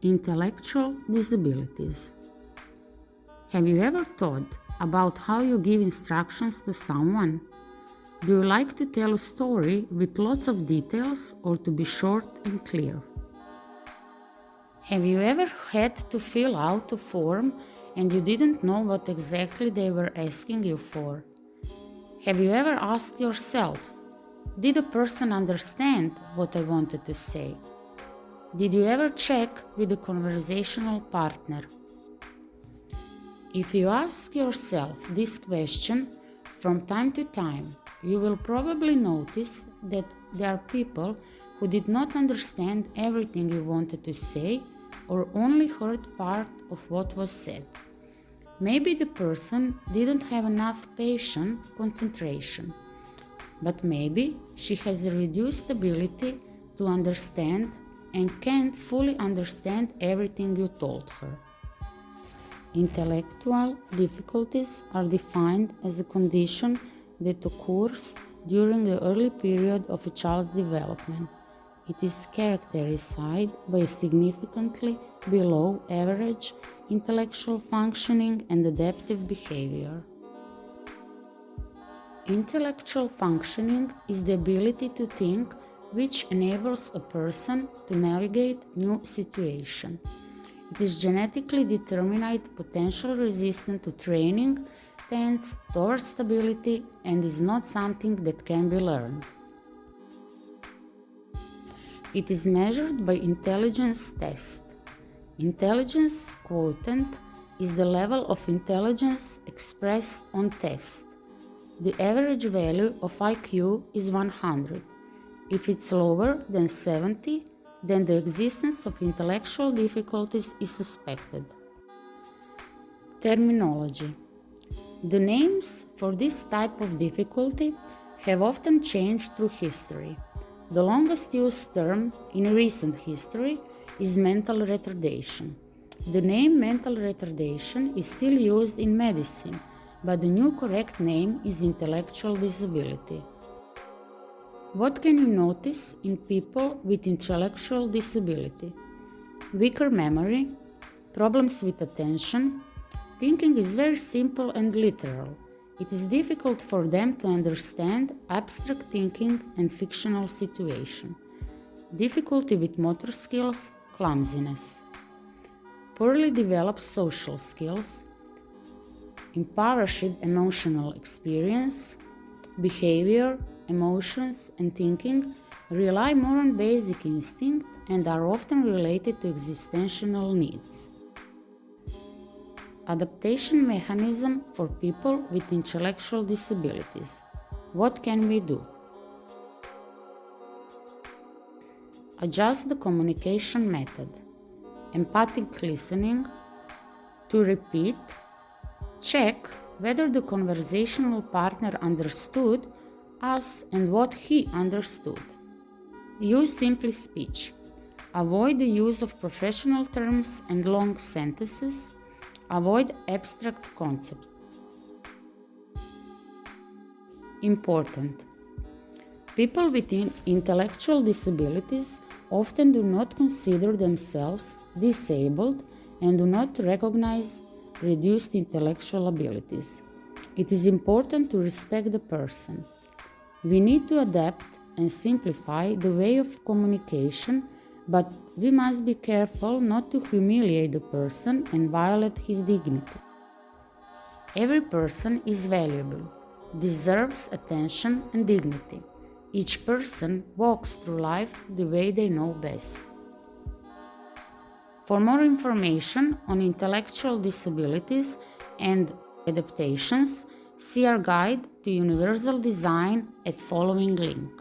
Intellectual disabilities. Have you ever thought about how you give instructions to someone? Do you like to tell a story with lots of details or to be short and clear? Have you ever had to fill out a form and you didn't know what exactly they were asking you for? Have you ever asked yourself, did a person understand what I wanted to say? Did you ever check with a conversational partner? If you ask yourself this question from time to time, you will probably notice that there are people who did not understand everything you wanted to say or only heard part of what was said. Maybe the person didn't have enough patience, concentration, but maybe she has a reduced ability to understand and can't fully understand everything you told her. Intellectual difficulties are defined as a condition that occurs during the early period of a child's development. It is characterized by significantly below average intellectual functioning and adaptive behavior. Intellectual functioning is the ability to think, which enables a person to navigate new situations. It is genetically determined, potential resistant to training, tends towards stability, and is not something that can be learned. It is measured by intelligence test. Intelligence quotient is the level of intelligence expressed on test. The average value of IQ is 100. If it's lower than 70, then the existence of intellectual difficulties is suspected. Terminology. The names for this type of difficulty have often changed through history. The longest used term in recent history is mental retardation. The name mental retardation is still used in medicine, but the new correct name is intellectual disability. What can you notice in people with intellectual disability? Weaker memory, problems with attention. Thinking is very simple and literal. It is difficult for them to understand abstract thinking and fictional situations. Difficulty with motor skills, clumsiness. Poorly developed social skills, impoverished emotional experience, behavior, emotions, and thinking rely more on basic instinct and are often related to existential needs. Adaptation mechanism for people with intellectual disabilities. What can we do? Adjust the communication method. Empathic listening. To repeat, check whether the conversational partner understood us and what he understood. Use simple speech. Avoid the use of professional terms and long sentences. Avoid abstract concepts. Important. People with intellectual disabilities often do not consider themselves disabled and do not recognize reduced intellectual abilities. It is important to respect the person. We need to adapt and simplify the way of communication, but we must be careful not to humiliate the person and violate his dignity. Every person is valuable, deserves attention and dignity. Each person walks through life the way they know best. For more information on intellectual disabilities and adaptations, see our guide to universal design at following link.